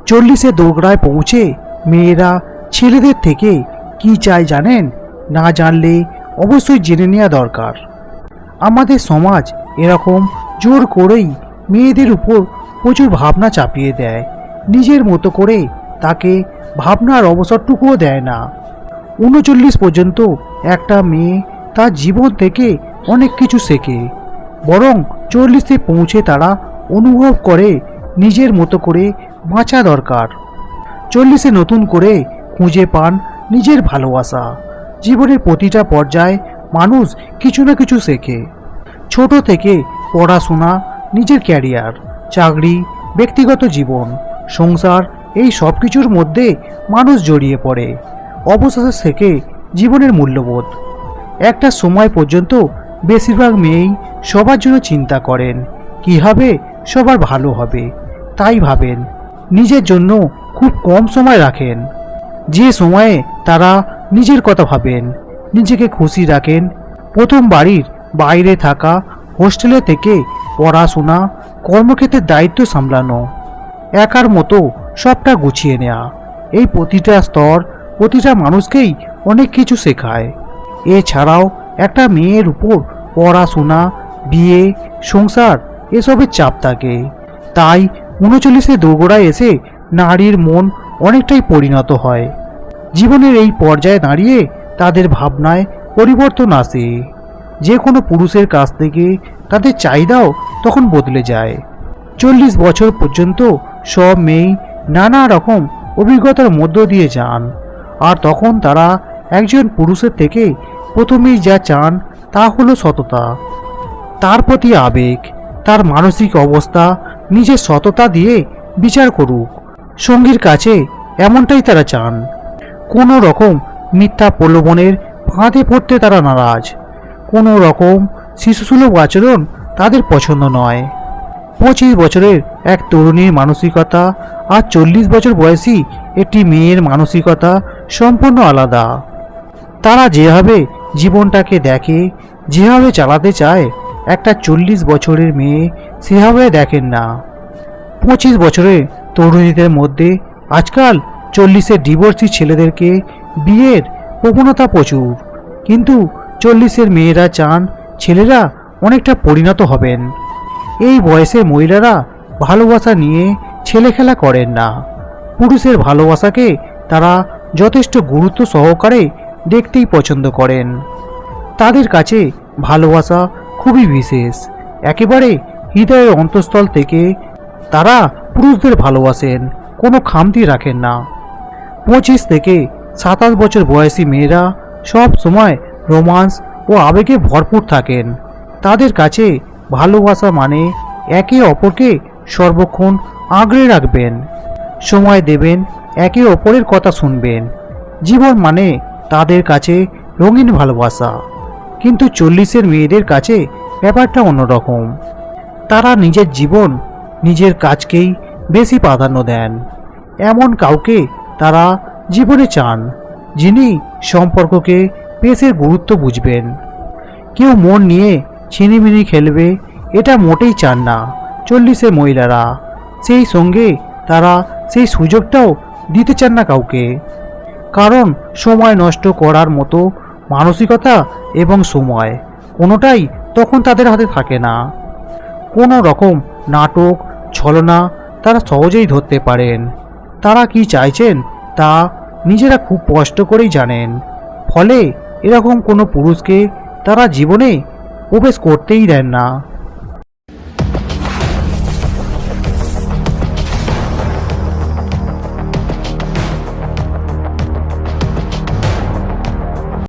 40-এ দোরগোড়ায় পৌঁছে মেয়েরা ছেলেদের থেকে কি চায় জানেন? না জানলে অবশ্যই জেনে নেওয়া দরকার। আমাদের সমাজ এরকম জোর করেই মেয়েদের উপর প্রচুর ভাবনা চাপিয়ে দেয়, নিজের মতো করে তাকে ভাবনার অবসরটুকুও দেয় না। 39 পর্যন্ত একটা মেয়ে তার জীবন থেকে অনেক কিছু শেখে, বরং 40-এ পৌঁছে তারা অনুভব করে নিজের মতো করে বাঁচা দরকার। 40-এ নতুন করে খুঁজে পান নিজের ভালোবাসা। জীবনের প্রতিটা পর্যায়ে মানুষ কিছু না কিছু শেখে। ছোট থেকে পড়াশোনা, নিজের ক্যারিয়ার, চাকরি, ব্যক্তিগত জীবন, সংসার, এই সব কিছুর মধ্যে মানুষ জড়িয়ে পড়ে। অবশেষে শেখে জীবনের মূল্যবোধ। একটা সময় পর্যন্ত বেশিরভাগ মেয়েই সবার জন্য চিন্তা করেন, কীভাবে সবার ভালো হবে, তাই ভাবেন। নিজের জন্য খুব কম সময় রাখেন। যে সময়ে তারা নিজের কথা ভাবেন, নিজেকে খুশি রাখেন। প্রথম বাড়ির বাইরে থাকা, হোস্টেলে থেকে পড়াশোনা, কর্মক্ষেত্রের দায়িত্ব সামলানো, একার মতো সবটা গুছিয়ে নেওয়া, এই প্রতিটা স্তর প্রতিটা মানুষকেই অনেক কিছু শেখায়। এছাড়াও একটা মেয়ের উপর পড়াশোনা, বিয়ে, সংসার এসবের চাপ থাকে। তাই 39-এ দোরগোড়ায় এসে নারীর মন অনেকটাই পরিণত হয়। জীবনের এই পর্যায়ে দাঁড়িয়ে তাদের ভাবনায় পরিবর্তন আসে। যে কোনো পুরুষের কাছ থেকে তাদের চাহিদাও তখন বদলে যায়। 40 বছর পর্যন্ত সব মেয়েই নানা রকম অভিজ্ঞতার মধ্য দিয়ে যান, আর তখন তারা একজন পুরুষের থেকে প্রথমেই যা চান তা হলো সততা, তার প্রতি আবেগ, তার মানসিক অবস্থা নিজের সততা দিয়ে বিচার করুক। সঙ্গীর কাছে এমনটাই তারা চান। কোনো রকম মিথ্যা প্রলোভনের ফাঁদে পড়তে তারা নারাজ। কোনো রকম শিশুসুলভ আচরণ তাদের পছন্দ নয়। 25 বছরের এক তরুণীর মানসিকতা আর 40 বছর বয়সী একটি মেয়ের মানসিকতা সম্পূর্ণ আলাদা। তারা যেভাবে জীবনটাকে দেখে, যেভাবে চালাতে চায়, একটা 40 বছরের মেয়ে সেভাবে দেখেন না। 25 বছরের তরুণীদের মধ্যে আজকাল 40-এর ডিভোর্সি ছেলেদেরকে বিয়ের প্রবণতা প্রচুর, কিন্তু 40-এর মেয়েরা চান ছেলেরা অনেকটা পরিণত হবেন। এই বয়সে মহিলারা ভালোবাসা নিয়ে ছেলেখেলা করেন না। পুরুষের ভালোবাসাকে তারা যথেষ্ট গুরুত্ব সহকারে দেখতেই পছন্দ করেন। তাদের কাছে ভালোবাসা খুবই বিশেষ, একেবারে হৃদয়ের অন্তঃস্থল থেকে তারা পুরুষদের ভালোবাসেন, কোনো খামতি রাখেন না। 25 থেকে 27 বছর বয়সী মেয়েরা সব সময় রোমান্স ও আবেগে ভরপুর থাকেন। তাদের কাছে ভালোবাসা মানে একে অপরকে সর্বক্ষণ আগলে রাখবেন, সময় দেবেন, একে অপরের কথা শুনবেন। জীবন মানে তাদের কাছে রঙিন ভালোবাসা। কিন্তু 40-এর মেয়েদের কাছে ব্যাপারটা অন্যরকম। তারা নিজের জীবন, নিজের কাজকেই বেশি প্রাধান্য দেন। এমন কাউকে তারা জীবনে চান, যিনি সম্পর্ককে পেশের গুরুত্ব বুঝবেন। কেউ মন নিয়ে ছিনিমিনি খেলবে এটা মোটেই চান না 40-এর মহিলারা। সেই সঙ্গে তারা সেই সুযোগটাও দিতে চান না কাউকে, কারণ সময় নষ্ট করার মতো মানসিকতা এবং সময় কোনোটাই তখন তাদের হাতে থাকে না। কোনো রকম নাটক, ছলনা তারা সহজেই ধরতে পারেন। তারা কি চাইছেন তা নিজেরা খুব কষ্ট করেই জানেন। ফলে এরকম কোনো পুরুষকে তারা জীবনে প্রবেশ করতেই দেন না।